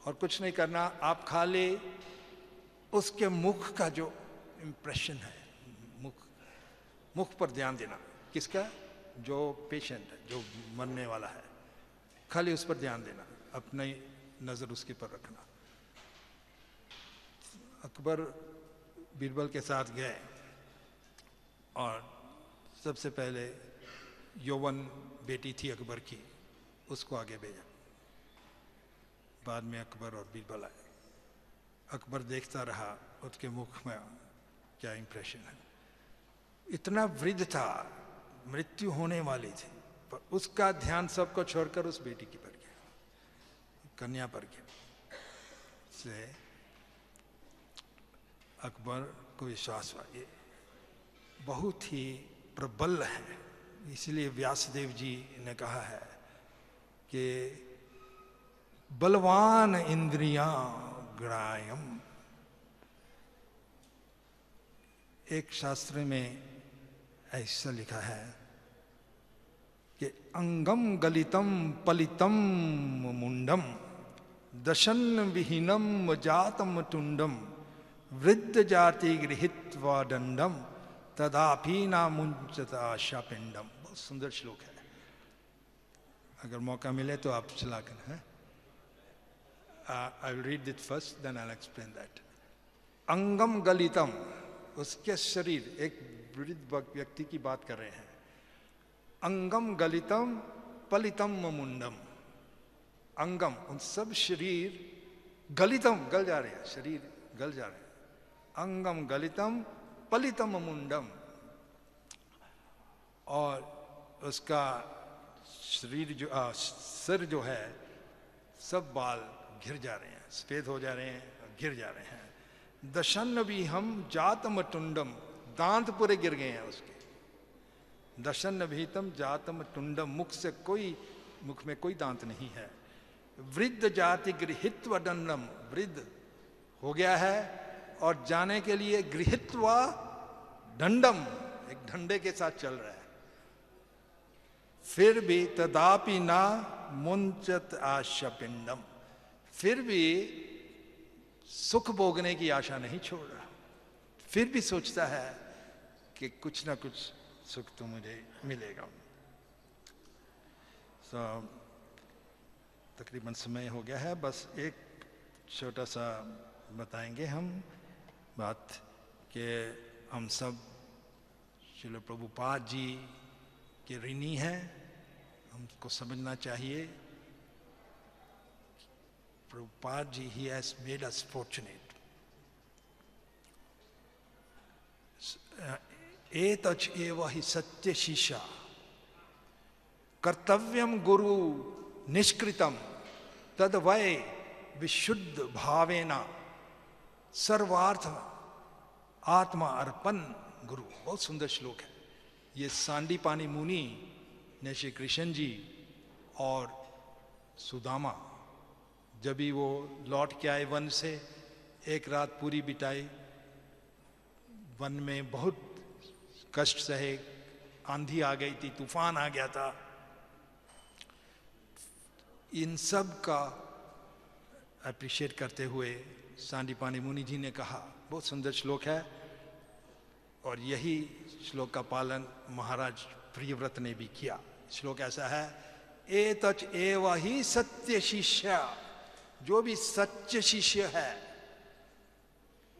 और कुछ नहीं करना, आप खाली उसके मुख का जो इंप्रेशन है, मुख पर ध्यान देना। किसका? जो पेशेंट है, जो मरने वाला है, खाली उस पर ध्यान देना, अपनी नजर उसके पर रखना। अकबर बीरबल के साथ गए और सबसे पहले यौवन बेटी थी अकबर की, उसको आगे भेजा। बाद में अकबर और बीरबल आए। अकबर देखता रहा उसके मुख में क्या इंप्रेशन है। इतना वृद्ध था, मृत्यु होने वाली थी, पर उसका ध्यान सबको छोड़कर उस बेटी की पर गया, कन्या पर गया। से अकबर को विश्वास हुआ ये बहुत ही प्रबल है, इसलिए व्यासदेव जी ने कहा है कि बलवान इंद्रियां ग्रायम। एक शास्त्र में ऐसा लिखा है कि अंगम गलितम पलितम मुंडम दशन विहीनम जातम टुंडम वृद्ध जाति गृहीत्वा दंडम तदापि ना मुंचता शापिंडम। बहुत सुंदर श्लोक है, अगर मौका मिले तो आप चला कर है। I will read it first then I will explain that. अंगम गलितम, उसके शरीर, एक वृद्ध व्यक्ति की बात कर रहे हैं। अंगम गलितम पलितम मुंडम, अंगम उन सब शरीर, गलितम गल जा रहे हैं, शरीर गल जा रहे हैं। अंगम गलितम पलितम मुंडम, और उसका शरीर जो सिर जो है सब बाल घिर जा रहे हैं, सफेद हो जा रहे हैं, घिर जा रहे हैं। दशन भी हम जातम टुंडम, दांत पूरे गिर गए हैं उसके। दशन भीतम जातम टुंडम, मुख में कोई दांत नहीं है। वृद्ध जाति गृहीत्व दंडम, वृद्ध हो गया है और जाने के लिए गृहीत्वा दंडम, एक डंडे के साथ चल रहा है। फिर भी तदापि ना मुंचत आशा पिंडम, फिर भी सुख भोगने की आशा नहीं छोड़ रहा, फिर भी सोचता है कि कुछ ना कुछ सुख तो मुझे मिलेगा। तकरीबन समय हो गया है, बस एक छोटा सा बताएंगे हम बात कि हम सब श्रील प्रभुपाद जी के ऋणी हैं। हमको समझना चाहिए Prabhupada ji, he has made us fortunate. एतच एव हि सत्य शिष्या कर्तव्यम गुरु निष्कृतम तद वै विशुद्ध भावेना सर्वार्थ आत्मा अर्पण गुरु। बहुत सुंदर श्लोक है ये। सांडीपानी मुनि ने श्री कृष्ण जी और सुदामा जब भी वो लौट के आए वन से, एक रात पूरी बिताई वन में, बहुत कष्ट सहे, आंधी आ गई थी, तूफान आ गया था। इन सब का अप्रिशिएट करते हुए सांडीपानी मुनि जी ने कहा, बहुत सुंदर श्लोक है, और यही श्लोक का पालन महाराज प्रियव्रत ने भी किया। श्लोक ऐसा है, एतच एव ही सत्य शिष्य, जो भी सच्चे शिष्य है,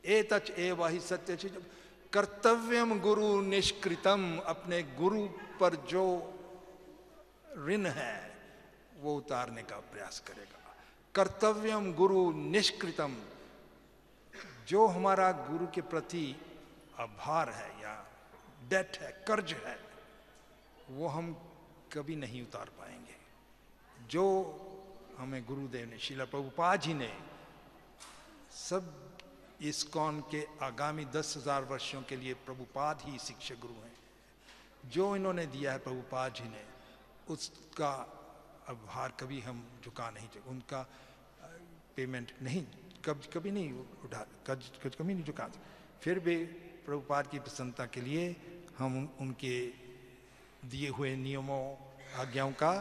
एतच एव ही सत्य शिष्य कर्तव्यम गुरु निष्कृतम, अपने गुरु पर जो ऋण है वो उतारने का प्रयास करेगा। कर्तव्यम गुरु निष्कृतम, जो हमारा गुरु के प्रति आभार है या डेट है, कर्ज है, वो हम कभी नहीं उतार पाएंगे। जो हमें गुरुदेव ने, श्रील प्रभुपाद जी ने, सब इस्कॉन के आगामी 10,000 वर्षों के लिए प्रभुपाद ही शिक्षक गुरु हैं। जो इन्होंने दिया है प्रभुपाद जी ने, उसका आभार कभी हम झुका नहीं, उनका पेमेंट नहीं, कभी नहीं उठा, कभी नहीं झुका। फिर भी प्रभुपाद की प्रसन्नता के लिए हम उनके दिए हुए नियमों, आज्ञाओं का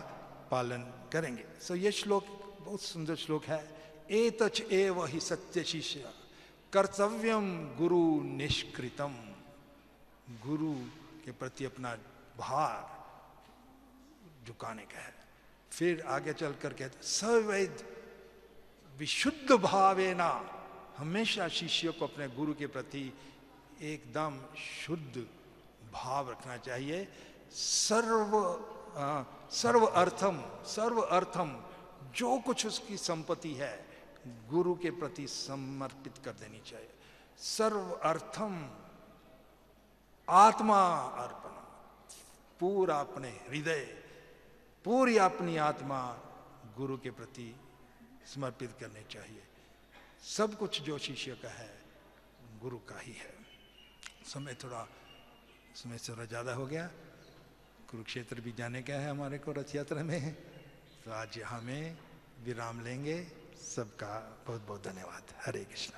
पालन करेंगे। सो ये श्लोक बहुत सुंदर श्लोक है। एतच एव हि सत्य शिष्य कर्तव्यम गुरु निष्कृतम, गुरु के प्रति अपना भार झुकाने का है। फिर आगे चल कर कहते सवैध विशुद्ध भावेना, हमेशा शिष्य को अपने गुरु के प्रति एकदम शुद्ध भाव रखना चाहिए। सर्व अर्थम, जो कुछ उसकी संपत्ति है गुरु के प्रति समर्पित कर देनी चाहिए। सर्व अर्थम आत्मा अर्पण, पूरा अपने हृदय पूरी अपनी आत्मा गुरु के प्रति समर्पित करनी चाहिए। सब कुछ जो शिष्य का है गुरु का ही है। समय थोड़ा ज़्यादा हो गया, कुरुक्षेत्र भी जाने का है हमारे को रथ यात्रा में, तो आज यहाँ में विराम लेंगे। सबका बहुत बहुत धन्यवाद। हरे कृष्ण।